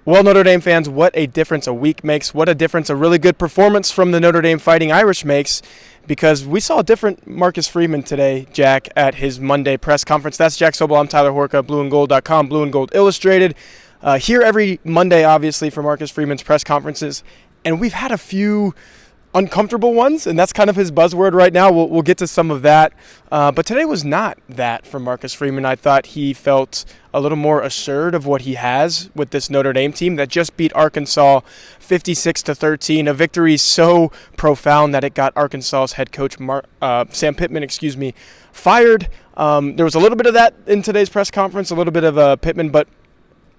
Well, Notre Dame fans, what a difference a week makes. What a difference a really good performance from the Notre Dame Fighting Irish makes, because we saw a different Marcus Freeman today, Jack, at his Monday press conference. That's Jack Sobel. I'm Tyler Horka, blueandgold.com, Blue and Gold Illustrated. Here every Monday, obviously, for Marcus Freeman's press conferences. And we've had a few uncomfortable ones, and that's kind of his buzzword right now. We'll get to some of that. But today was not that for Marcus Freeman. I thought he felt a little more assured of what he has with this Notre Dame team that just beat Arkansas 56-13, a victory so profound that it got Arkansas's head coach Sam Pittman, fired. There was a little bit of that in today's press conference, a little bit of Pittman, but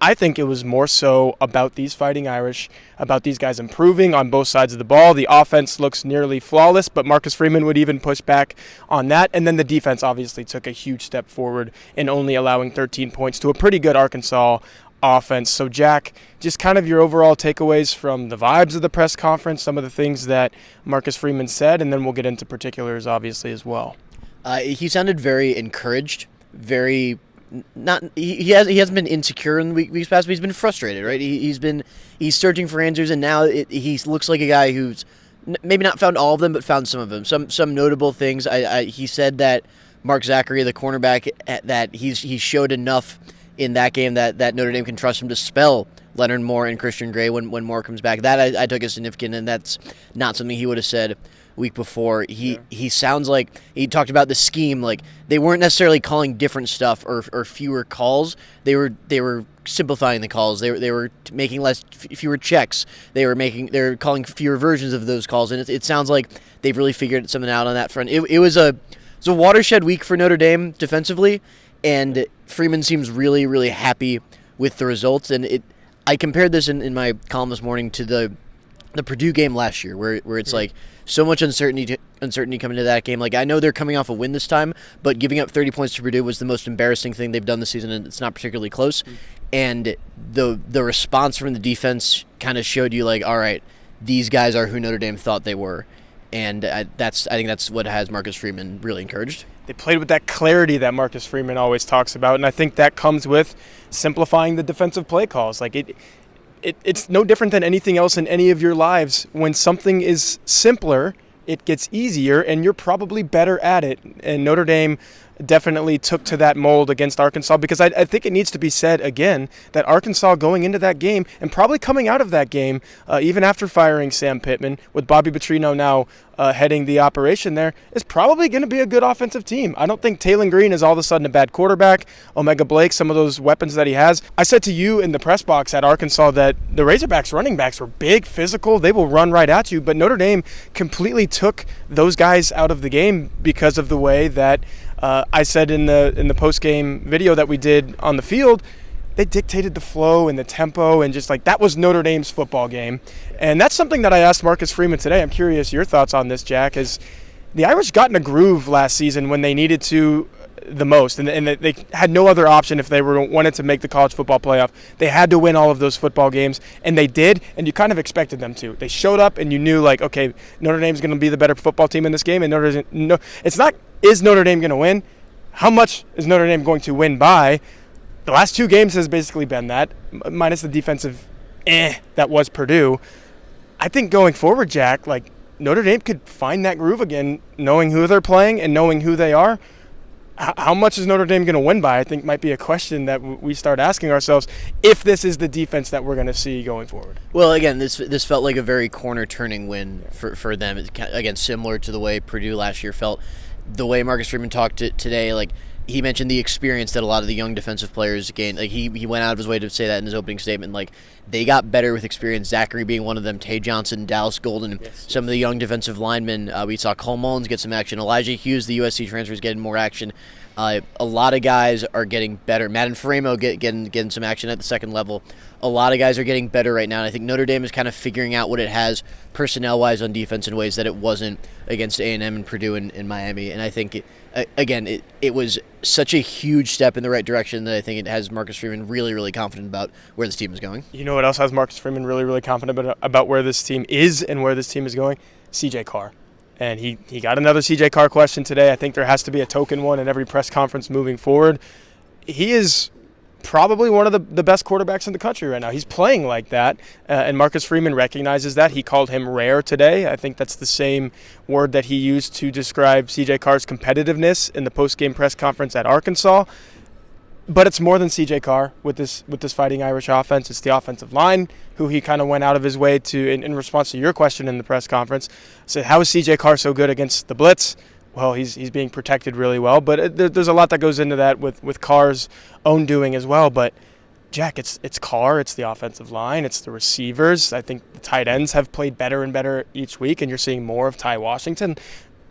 I think it was more so about these Fighting Irish, about these guys improving on both sides of the ball. The offense looks nearly flawless, but Marcus Freeman would even push back on that. And then the defense obviously took a huge step forward in only allowing 13 points to a pretty good Arkansas offense. So, Jack, just kind of your overall takeaways from the vibes of the press conference, some of the things that Marcus Freeman said, and then we'll get into particulars, obviously, as well. He sounded very encouraged, very... He hasn't been insecure in the weeks past, but he's been frustrated, right? He's searching for answers, and now he looks like a guy who's maybe not found all of them, but found some of them. Some notable things. He said that Mark Zachary, the cornerback, that he showed enough in that game that Notre Dame can trust him to spell Leonard Moore and Christian Gray when Moore comes back. That I took as significant, and that's not something he would have said week before. He sounds like he talked about the scheme, like they weren't necessarily calling different stuff or fewer calls. They were simplifying the calls. They were making fewer checks. They're calling fewer versions of those calls, and it sounds like they've really figured something out on that front. It was a watershed week for Notre Dame defensively, and Freeman seems really, really happy with the results. And I compared this in my column this morning to the Purdue game last year, where it's like so much uncertainty coming into that game. Like, I know they're coming off a win this time, but giving up 30 points to Purdue was the most embarrassing thing they've done this season, and it's not particularly close. And the response from the defense kind of showed you, like, all right, these guys are who Notre Dame thought they were. And I think that's what has Marcus Freeman really encouraged. They played with that clarity that Marcus Freeman always talks about, and I think that comes with simplifying the defensive play calls. Like, it's no different than anything else in any of your lives. When something is simpler, it gets easier, and you're probably better at it. And Notre Dame definitely took to that mold against Arkansas, because I think it needs to be said again that Arkansas going into that game and probably coming out of that game, even after firing Sam Pittman, with Bobby Petrino now heading the operation there, is probably going to be a good offensive team. I don't think Taylon Green is all of a sudden a bad quarterback. Omega Blake, some of those weapons that he has. I said to you in the press box at Arkansas that the Razorbacks running backs were big, physical. They will run right at you, but Notre Dame completely took those guys out of the game because of the way that I said in the post-game video that we did on the field, they dictated the flow and the tempo, and just like that was Notre Dame's football game. And that's something that I asked Marcus Freeman today. I'm curious your thoughts on this, Jack. Is the Irish got in a groove last season when they needed to the most, and they had no other option if they wanted to make the college football playoff. They had to win all of those football games, and they did, and you kind of expected them to. They showed up, and you knew, like, okay, Notre Dame's going to be the better football team in this game, and it's not, is Notre Dame going to win? How much is Notre Dame going to win by? The last two games has basically been that, minus the defensive that was Purdue. I think going forward, Jack, like, Notre Dame could find that groove again, knowing who they're playing and knowing who they are. How much is Notre Dame going to win by, I think, might be a question that we start asking ourselves if this is the defense that we're going to see going forward. Well, again, this felt like a very corner-turning win for them. It's, again, similar to the way Purdue last year felt. The way Marcus Freeman talked today, like, he mentioned the experience that a lot of the young defensive players gained. Like, he went out of his way to say that in his opening statement. Like, they got better with experience. Zachary being one of them, Tay Johnson, Dallas Golden, some of the young defensive linemen. We saw Cole Mullins get some action. Elijah Hughes, the USC transfer, is getting more action. A lot of guys are getting better. Madden Faremo getting some action at the second level. A lot of guys are getting better right now, and I think Notre Dame is kind of figuring out what it has personnel-wise on defense in ways that it wasn't against A&M and Purdue and Miami. And I think, it was such a huge step in the right direction that I think it has Marcus Freeman really, really confident about where this team is going. You know what else has Marcus Freeman really, really confident about where this team is and where this team is going? CJ Carr. And he got another CJ Carr question today. I think there has to be a token one in every press conference moving forward. He is probably one of the best quarterbacks in the country right now. He's playing like that, and Marcus Freeman recognizes that. He called him rare today. I think that's the same word that he used to describe C.J. Carr's competitiveness in the post-game press conference at Arkansas. But it's more than C.J. Carr with this Fighting Irish offense. It's the offensive line, who he kind of went out of his way to, in response to your question in the press conference, said, how is C.J. Carr so good against the blitz? Well, he's being protected really well, but there's a lot that goes into that with Carr's own doing as well. But Jack, it's Carr, it's the offensive line, it's the receivers. I think the tight ends have played better and better each week, and you're seeing more of Ty Washington.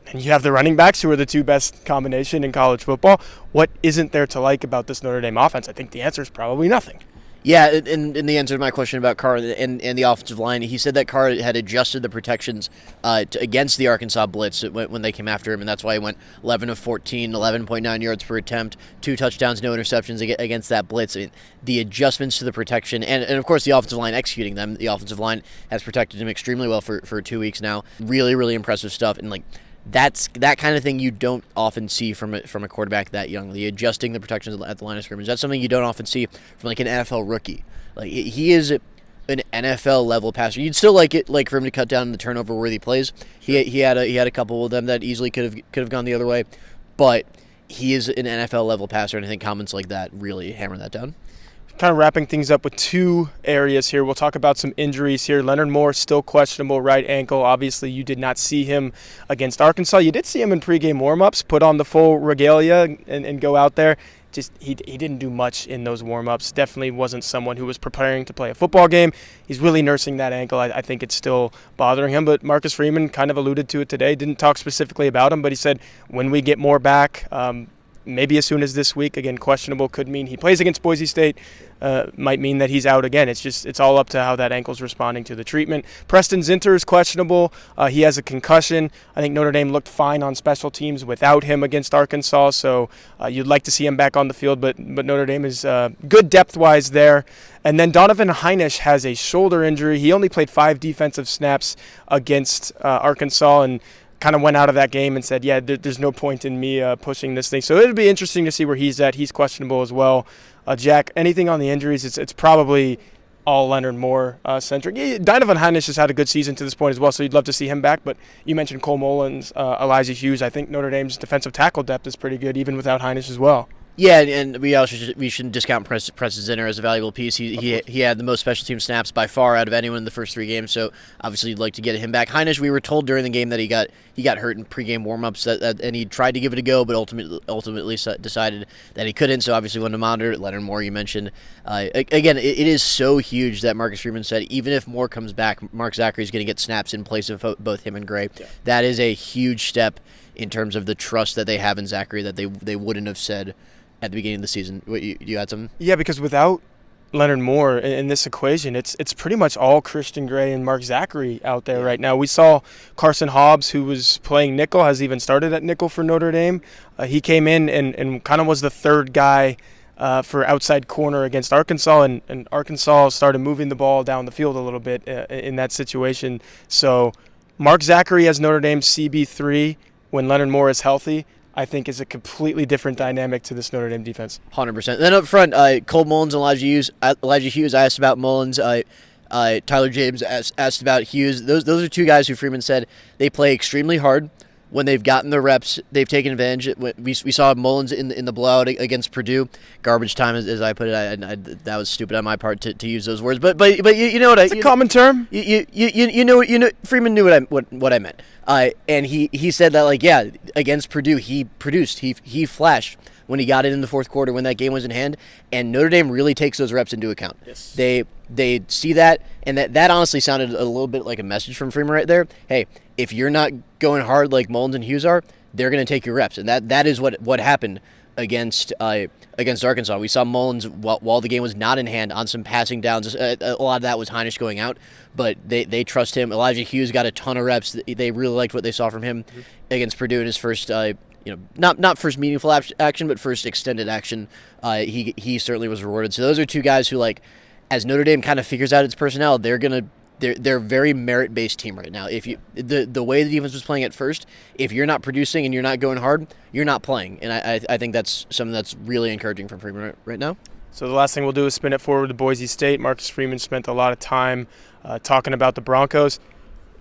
And you have the running backs, who are the two best combination in college football. What isn't there to like about this Notre Dame offense? I think the answer is probably nothing. Yeah, and the answer to my question about Carr and the offensive line, he said that Carr had adjusted the protections against the Arkansas blitz when they came after him, and that's why he went 11 of 14, 11.9 yards per attempt, 2 touchdowns, no interceptions against that blitz. I mean, the adjustments to the protection, and of course the offensive line executing them. The offensive line has protected him extremely well for 2 weeks now. Really, really impressive stuff, and that's that kind of thing you don't often see from a quarterback that young. The adjusting the protections at the line of scrimmage. That's something you don't often see from an NFL rookie. He is an NFL level passer. You'd still like for him to cut down the turnover worthy plays. He had a couple of them that easily could have gone the other way, but he is an NFL level passer, and I think comments like that really hammer that down. Kind of wrapping things up with 2 areas here. We'll talk about some injuries here. Leonard Moore, still questionable right ankle. Obviously, you did not see him against Arkansas. You did see him in pregame warmups, put on the full regalia and go out there. Just he didn't do much in those warmups. Definitely wasn't someone who was preparing to play a football game. He's really nursing that ankle. I think it's still bothering him. But Marcus Freeman kind of alluded to it today. Didn't talk specifically about him, but he said when we get more back, maybe as soon as this week. Again, questionable could mean he plays against Boise State, might mean that he's out again. It's all up to how that ankle's responding to the treatment. Preston Zinter is questionable. He has a concussion. I think Notre Dame looked fine on special teams without him against Arkansas, so you'd like to see him back on the field, but Notre Dame is good depth-wise there. And then Donovan Heinisch has a shoulder injury. He only played 5 defensive snaps against Arkansas, and kind of went out of that game and said, yeah, there's no point in me pushing this thing. So it'll be interesting to see where he's at. He's questionable as well. Jack, anything on the injuries? It's probably all Leonard Moore centric. Yeah, Donovan Heinisch has had a good season to this point as well, so you'd love to see him back. But you mentioned Cole Mullins, Elijah Hughes. I think Notre Dame's defensive tackle depth is pretty good, even without Heinisch as well. Yeah, and we shouldn't discount Preston Zinter as a valuable piece. He had the most special team snaps by far out of anyone in the first 3 games, so obviously you'd like to get him back. Heinisch, we were told during the game that he got hurt in pregame warmups, and he tried to give it a go, but ultimately decided that he couldn't. So obviously wanted to monitor it. Leonard Moore, you mentioned. Again, it is so huge that Marcus Freeman said even if Moore comes back, Mark Zachary's going to get snaps in place of both him and Gray. Yeah. That is a huge step in terms of the trust that they have in Zachary that they wouldn't have said at the beginning of the season. You had something? Yeah, because without Leonard Moore in this equation, it's pretty much all Christian Gray and Mark Zachary out there right now. We saw Carson Hobbs, who was playing nickel, has even started at nickel for Notre Dame. He came in and kind of was the third guy for outside corner against Arkansas, and Arkansas started moving the ball down the field a little bit in that situation. So Mark Zachary as Notre Dame's CB3 when Leonard Moore is healthy, I think is a completely different dynamic to this Notre Dame defense. 100%. Then up front, Cole Mullins and Elijah Hughes. I asked about Mullins. Tyler James asked about Hughes. Those are 2 guys who Freeman said they play extremely hard. When they've gotten the reps, they've taken advantage. We saw Mullins in the blowout against Purdue. Garbage time, as I put it. That was stupid on my part to use those words. But you know what it's a common term. You know Freeman knew what I meant. And he said that against Purdue he produced. He flashed when he got it in the fourth quarter when that game was in hand. And Notre Dame really takes those reps into account. Yes. They see that, and that honestly sounded a little bit like a message from Freeman right there. Hey, if you're not going hard like Mullins and Hughes are, they're going to take your reps, and that is what happened against Arkansas. We saw Mullins while the game was not in hand on some passing downs. A lot of that was Heinisch going out, but they trust him. Elijah Hughes got a ton of reps. They really liked what they saw from him against Purdue in his first. Not first meaningful action, but first extended action. He certainly was rewarded. So those are 2 guys who, as Notre Dame kind of figures out its personnel, they're a very merit-based team right now. If the way the defense was playing at first, if you're not producing and you're not going hard, you're not playing. And I think that's something that's really encouraging from Freeman right now. So the last thing we'll do is spin it forward to Boise State. Marcus Freeman spent a lot of time talking about the Broncos.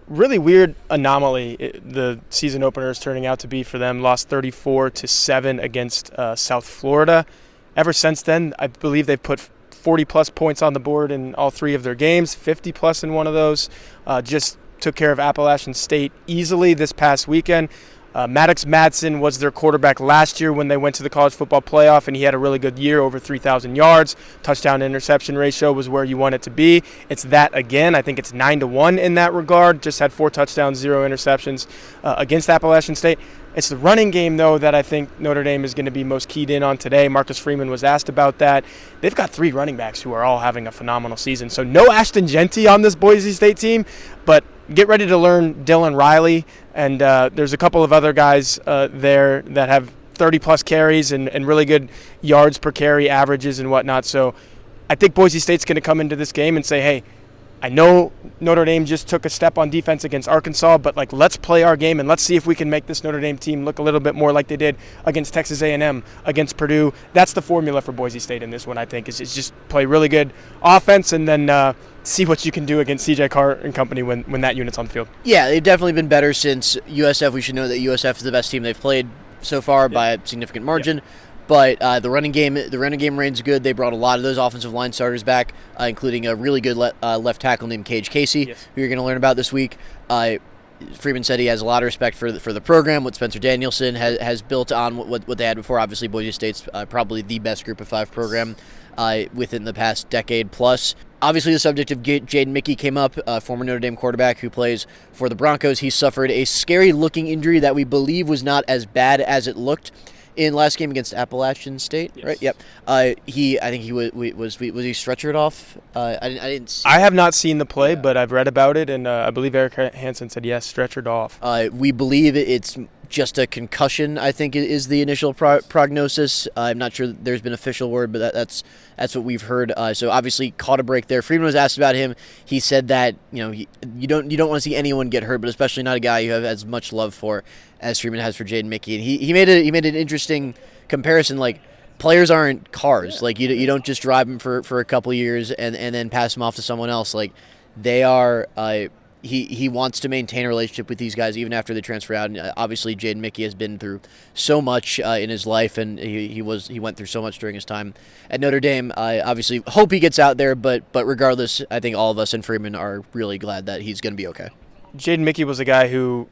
Really weird anomaly the season opener is turning out to be for them. Lost 34-7 against South Florida. Ever since then, I believe they've put 40-plus points on the board in all three of their games, 50-plus in one of those. Just took care of Appalachian State easily this past weekend. Maddox Madsen was their quarterback last year when they went to the college football playoff, and he had a really good year, over 3,000 yards. Touchdown-interception ratio was where you want it to be. It's that again. I think it's 9-1 in that regard. Just had 4 touchdowns, 0 interceptions against Appalachian State. It's the running game, though, that I think Notre Dame is going to be most keyed in on today. Marcus Freeman was asked about that. They've got 3 running backs who are all having a phenomenal season. So no Ashton Jeanty on this Boise State team, but get ready to learn Dylan Riley. And there's a couple of other guys there that have 30-plus carries and really good yards per carry averages and whatnot. So I think Boise State's going to come into this game and say, hey, I know Notre Dame just took a step on defense against Arkansas, but let's play our game and let's see if we can make this Notre Dame team look a little bit more like they did against Texas A&M, against Purdue. That's the formula for Boise State in this one, I think, is just play really good offense and then see what you can do against CJ Carr and company when that unit's on the field. Yeah, they've definitely been better since USF. We should know that USF is the best team they've played so far by a significant margin. Yeah. But the running game reigns good. They brought a lot of those offensive line starters back, including a really good left tackle named Cage Casey, who you're going to learn about this week. Freeman said he has a lot of respect for the program, what Spencer Danielson has built on what they had before. Obviously, Boise State's probably the best Group of 5 program within the past decade plus. Obviously, the subject of Jaden Mickey came up, former Notre Dame quarterback who plays for the Broncos. He suffered a scary-looking injury that we believe was not as bad as it looked in last game against Appalachian State, yes. Right? Yep. I think he was he stretchered off? I didn't see. I have not seen the play, but I've read about it, and I believe Eric Hansen said yes, stretchered off. We believe it's just a concussion, I think, is the initial prognosis. I'm not sure there's been official word, but that's what we've heard. So obviously caught a break there. Freeman was asked about him. He said that you don't want to see anyone get hurt, but especially not a guy you have as much love for as Freeman has for Jaden Mickey. And he made an interesting comparison. Like, players aren't cars. Like, you don't just drive them for a couple years and then pass them off to someone else. Like, they are. He wants to maintain a relationship with these guys even after they transfer out. And obviously, Jaden Mickey has been through so much in his life, and he went through so much during his time at Notre Dame. I obviously hope he gets out there, but regardless, I think all of us and Freeman are really glad that he's going to be okay. Jaden Mickey was a guy who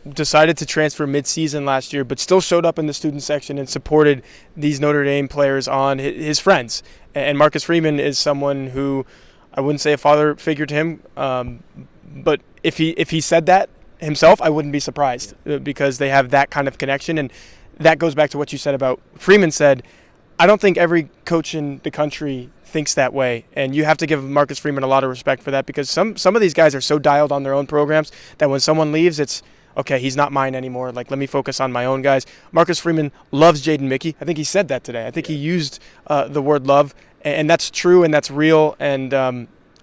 decided to transfer mid-season last year, but still showed up in the student section and supported these Notre Dame players on his friends. And Marcus Freeman is someone who, I wouldn't say a father figure to him, but if he said that himself, I wouldn't be surprised because they have that kind of connection. And that goes back to what you said about Freeman said, I don't think every coach in the country thinks that way. And you have to give Marcus Freeman a lot of respect for that because some of these guys are so dialed on their own programs that when someone leaves, it's, okay, he's not mine anymore. Like, let me focus on my own guys. Marcus Freeman loves Jaden Mickey. I think he said that today. I think he used the word love, and that's true and that's real. And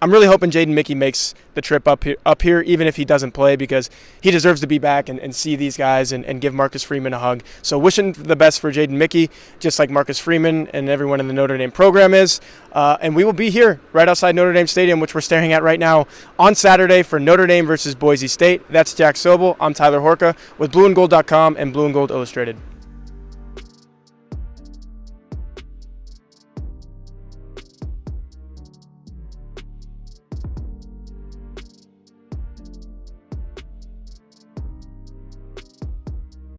I'm really hoping Jaden Mickey makes the trip up here, even if he doesn't play, because he deserves to be back and see these guys and give Marcus Freeman a hug. So wishing the best for Jaden Mickey, just like Marcus Freeman and everyone in the Notre Dame program is. And we will be here right outside Notre Dame Stadium, which we're staring at right now, on Saturday for Notre Dame versus Boise State. That's Jack Sobel. I'm Tyler Horka with blueandgold.com and Blue and Gold Illustrated.